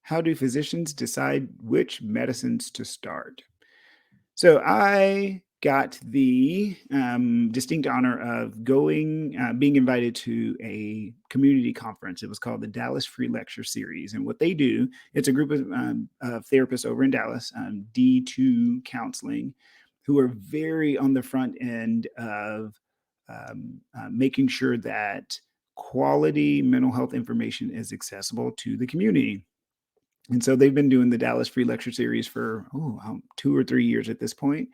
How do physicians decide which medicines to start? So I got the distinct honor of being invited to a community conference. It was called the Dallas Free Lecture Series. And what they do, it's a group of therapists over in Dallas, D2 counseling, who are very on the front end of making sure that quality mental health information is accessible to the community. And so they've been doing the Dallas Free Lecture Series for 2 or 3 years at this point.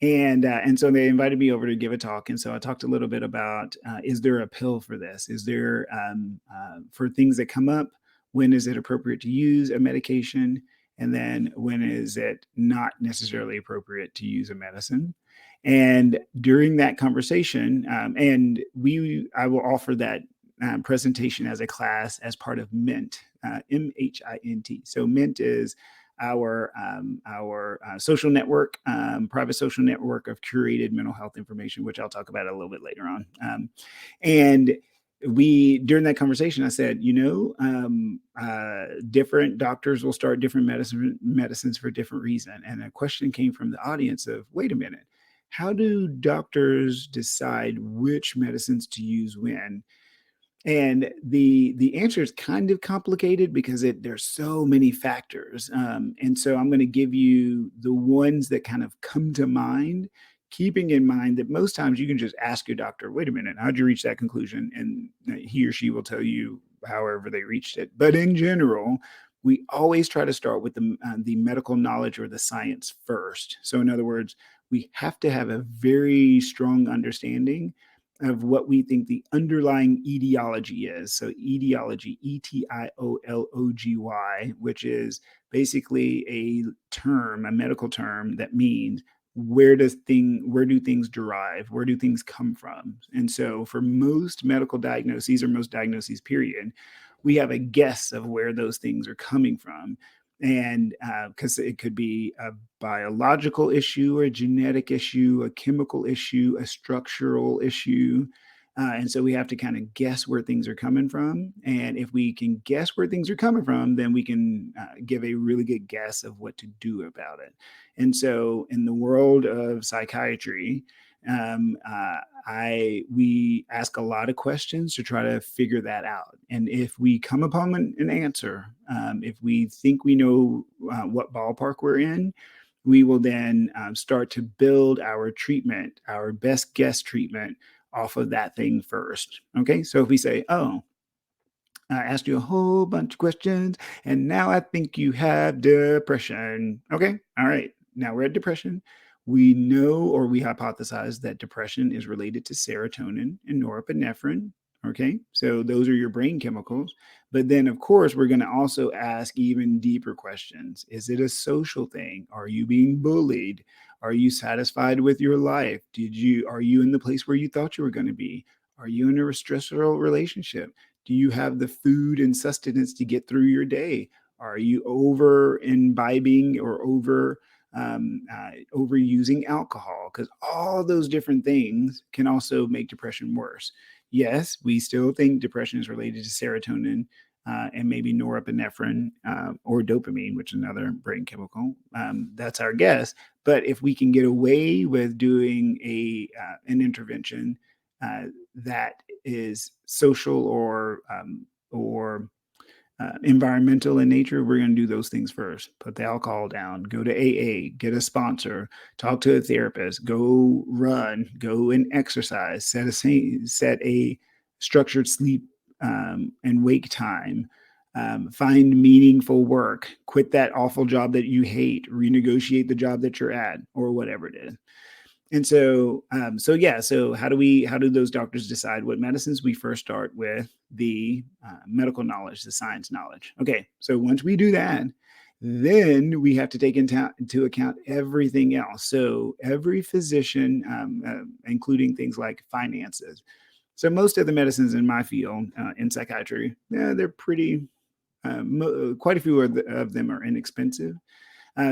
And so they invited me over to give a talk. And so I talked a little bit about, is there a pill for this? Is there, for things that come up, when is it appropriate to use a medication? And then when is it not necessarily appropriate to use a medicine? And during that conversation, I will offer that presentation as a class as part of MINT, MHINT. So MINT is our social network, private social network of curated mental health information, which I'll talk about a little bit later on. And during that conversation, I said, different doctors will start different medicines for different reason. And a question came from the audience of, wait a minute, how do doctors decide which medicines to use when? And the answer is kind of complicated because there's so many factors. And so I'm going to give you the ones that kind of come to mind, keeping in mind that most times you can just ask your doctor, wait a minute, how'd you reach that conclusion? And he or she will tell you however they reached it. But in general, we always try to start with the medical knowledge or the science first. So in other words, we have to have a very strong understanding of what we think the underlying etiology is. So etiology, etiology, which is basically a medical term that means where do things derive? Where do things come from? And so for most medical diagnoses or most diagnoses, period, we have a guess of where those things are coming from. And because it could be a biological issue, a genetic issue, a chemical issue, a structural issue. And so we have to kind of guess where things are coming from. And if we can guess where things are coming from, then we can give a really good guess of what to do about it. And so in the world of psychiatry, we ask a lot of questions to try to figure that out. And if we come upon an answer, if we think we know what ballpark we're in, we will then start to build our treatment, our best guess treatment off of that thing first. Okay, so if we say, oh, I asked you a whole bunch of questions, and now I think you have depression. Okay, all right, now we're at depression. We know or we hypothesize that depression is related to serotonin and norepinephrine. Okay, so those are your brain chemicals. But then, of course, we're going to also ask even deeper questions. Is it a social thing? Are you being bullied? Are you satisfied with your life? Are you in the place where you thought you were going to be? Are you in a stressful relationship? Do you have the food and sustenance to get through your day? Are you over imbibing or overusing alcohol? Because all those different things can also make depression worse. Yes, we still think depression is related to serotonin and maybe norepinephrine or dopamine, which is another brain chemical. That's our guess. But if we can get away with doing an intervention that is social or environmental in nature, we're going to do those things first. Put the alcohol down, go to AA, get a sponsor, talk to a therapist, go run, go and exercise, set a structured sleep and wake time. Find meaningful work, quit that awful job that you hate, renegotiate the job that you're at, or whatever it is. And so how do those doctors decide what medicines? We first start with the medical knowledge, the science knowledge. Okay, so once we do that, then we have to take into account everything else. So every physician, including things like finances. So most of the medicines in my field, in psychiatry, they're pretty, quite a few of them are inexpensive.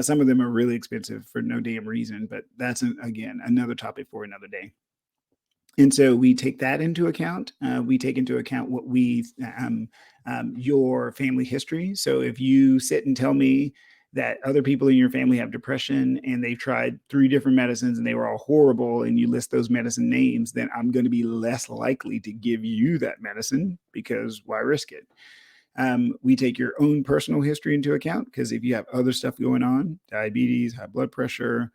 Some of them are really expensive for no damn reason, but that's, again, another topic for another day. And so we take that into account. We take into account what your family history. So if you sit and tell me that other people in your family have depression and they've tried 3 different medicines and they were all horrible, and you list those medicine names, then I'm going to be less likely to give you that medicine, because why risk it? We take your own personal history into account, because if you have other stuff going on, diabetes, high blood pressure,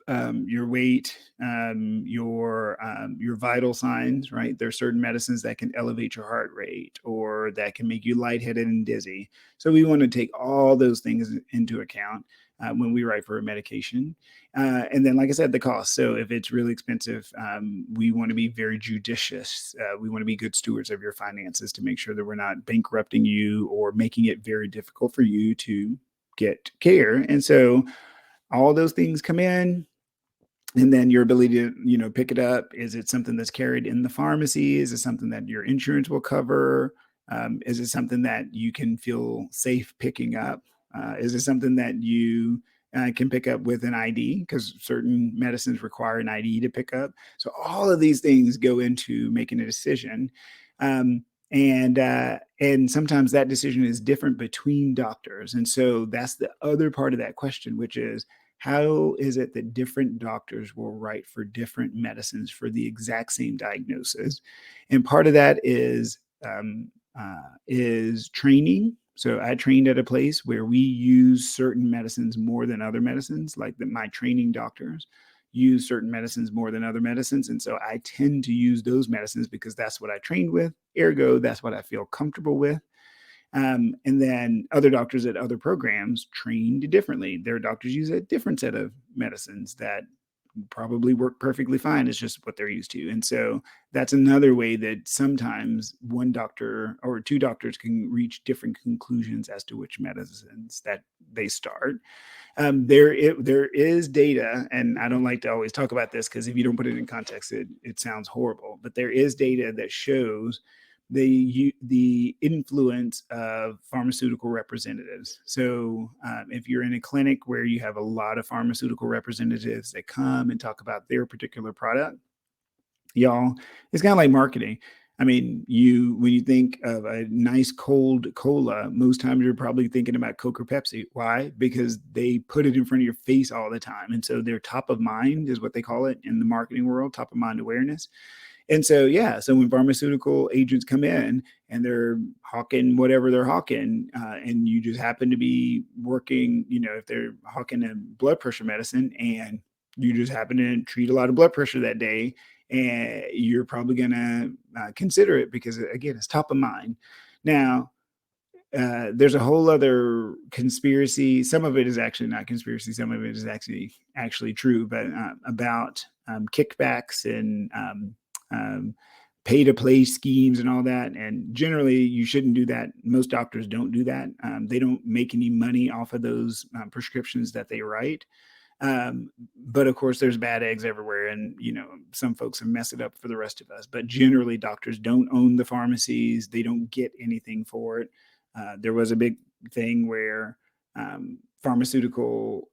your weight, your vital signs, right? There are certain medicines that can elevate your heart rate or that can make you lightheaded and dizzy. So we want to take all those things into account when we write for a medication. And then, like I said, the cost. So if it's really expensive, we want to be very judicious. We want to be good stewards of your finances to make sure that we're not bankrupting you or making it very difficult for you to get care. And so all those things come in, and then your ability to pick it up. Is it something that's carried in the pharmacy? Is it something that your insurance will cover? Is it something that you can feel safe picking up? Is it something that you can pick up with an ID, because certain medicines require an ID to pick up? So all of these things go into making a decision. And sometimes that decision is different between doctors. And so that's the other part of that question, which is, how is it that different doctors will write for different medicines for the exact same diagnosis? And part of that is training. So I trained at a place where we use certain medicines more than other medicines, like my training doctors use certain medicines more than other medicines. And so I tend to use those medicines because that's what I trained with. Ergo, that's what I feel comfortable with. And then other doctors at other programs trained differently. Their doctors use a different set of medicines that probably work perfectly fine. It's just what they're used to. And so that's another way that sometimes one doctor or 2 doctors can reach different conclusions as to which medicines that they start. There is data, and I don't like to always talk about this because if you don't put it in context, it sounds horrible. But there is data that shows the influence of pharmaceutical representatives. So if you're in a clinic where you have a lot of pharmaceutical representatives that come and talk about their particular product, y'all, it's kind of like marketing. I mean, when you think of a nice cold cola, most times you're probably thinking about Coke or Pepsi. Why? Because they put it in front of your face all the time. And so they're top of mind, is what they call it in the marketing world, top of mind awareness. And so, yeah, so when pharmaceutical agents come in and they're hawking whatever they're hawking, and you just happen to be working, if they're hawking a blood pressure medicine and you just happen to treat a lot of blood pressure that day, and you're probably going to consider it because, again, it's top of mind. Now, there's a whole other conspiracy. Some of it is actually not conspiracy. Some of it is actually true, but about kickbacks and pay to play schemes and all that. And generally, you shouldn't do that. Most doctors don't do that. They don't make any money off of those prescriptions that they write. But of course, there's bad eggs everywhere, and some folks have messed it up for the rest of us. But generally, doctors don't own the pharmacies; they don't get anything for it. There was a big thing where pharmaceutical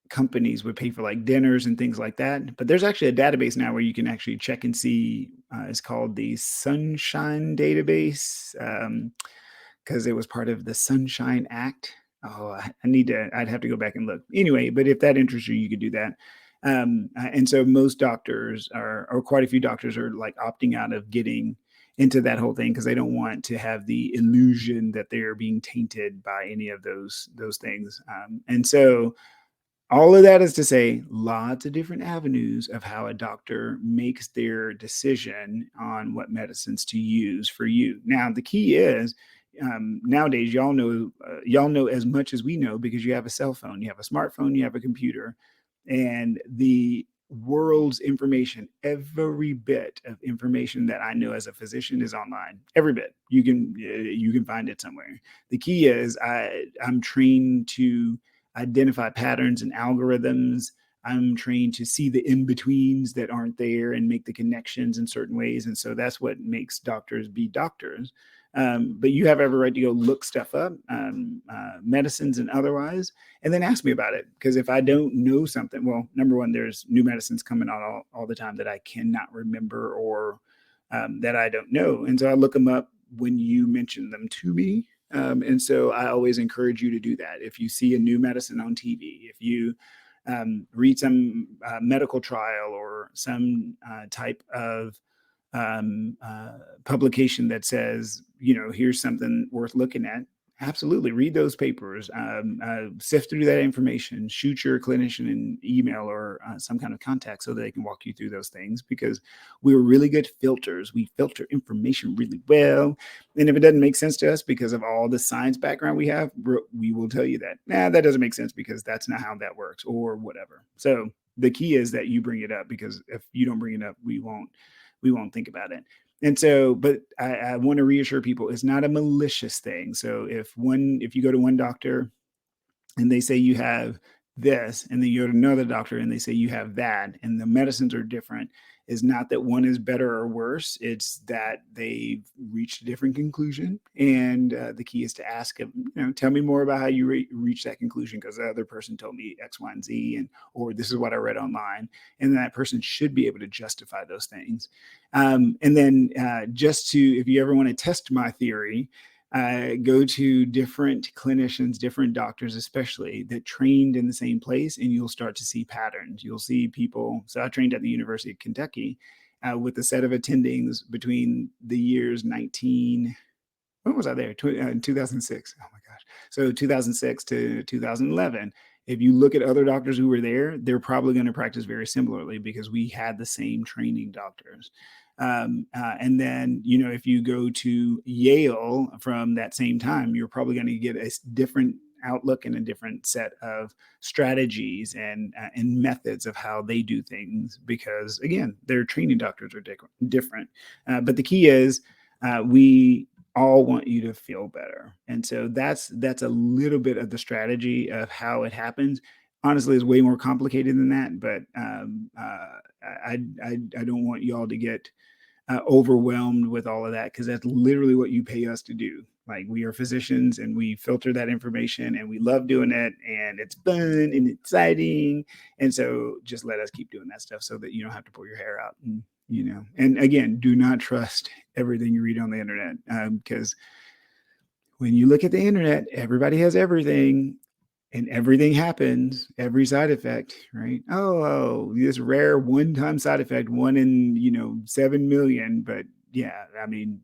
companies would pay for like dinners and things like that. But there's actually a database now where you can actually check and see. It's called the Sunshine Database, because it was part of the Sunshine Act. Oh, I'd have to go back and look. Anyway, but if that interests you, you could do that. And so most doctors or quite a few doctors are like opting out of getting into that whole thing because they don't want to have the illusion that they are being tainted by any of those things. And so all of that is to say, lots of different avenues of how a doctor makes their decision on what medicines to use for you. Now, the key is, nowadays, y'all know as much as we know because you have a cell phone, you have a smartphone, you have a computer, and the world's information, every bit of information that I know as a physician is online. Every bit. You can find it somewhere. The key is I'm trained to identify patterns and algorithms. I'm trained to see the in-betweens that aren't there and make the connections in certain ways. And so that's what makes doctors be doctors. But you have every right to go look stuff up, medicines and otherwise, and then ask me about it. Because if I don't know something, well, number one, there's new medicines coming out all the time that I cannot remember or that I don't know. And so I look them up when you mention them to me. And so I always encourage you to do that. If you see a new medicine on TV, if you read some medical trial or some type of publication that says, here's something worth looking at, absolutely read those papers, sift through that information, shoot your clinician an email or some kind of contact so that they can walk you through those things, because we're really good filters. We filter information really well. And if it doesn't make sense to us because of all the science background we have, we will tell you that, that doesn't make sense because that's not how that works or whatever. So the key is that you bring it up, because if you don't bring it up, we won't think about it. And so, but I want to reassure people, it's not a malicious thing. So if you go to one doctor and they say you have this, and then you go to another doctor and they say you have that, and the medicines are different, is not that one is better or worse. It's that they've reached a different conclusion. And the key is to ask them, tell me more about how you reach that conclusion, because the other person told me X, Y, and Z, or this is what I read online. And that person should be able to justify those things. And then if you ever want to test my theory, go to different clinicians, different doctors, especially that trained in the same place, and you'll start to see patterns. You'll see people. So I trained at the University of Kentucky with a set of attendings between the years when was I there? 2006. Oh my gosh. So 2006 to 2011. If you look at other doctors who were there, they're probably going to practice very similarly because we had the same training doctors. And then, if you go to Yale from that same time, you're probably going to get a different outlook and a different set of strategies and methods of how they do things, because again, their training doctors are different. But the key is we all want you to feel better. And so that's a little bit of the strategy of how it happens. Honestly, it's way more complicated than that, but I don't want y'all to get overwhelmed with all of that, because that's literally what you pay us to do. Like, we are physicians and we filter that information and we love doing it, and it's fun and exciting. And so just let us keep doing that stuff so that you don't have to pull your hair out. And again, do not trust everything you read on the internet, because when you look at the internet, everybody has everything. And everything happens, every side effect, right? Oh, this rare one-time side effect, one in 7 million. But yeah, I mean,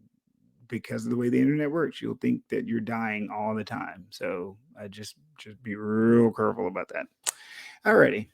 because of the way the internet works, you'll think that you're dying all the time. So I just be real careful about that. Alrighty.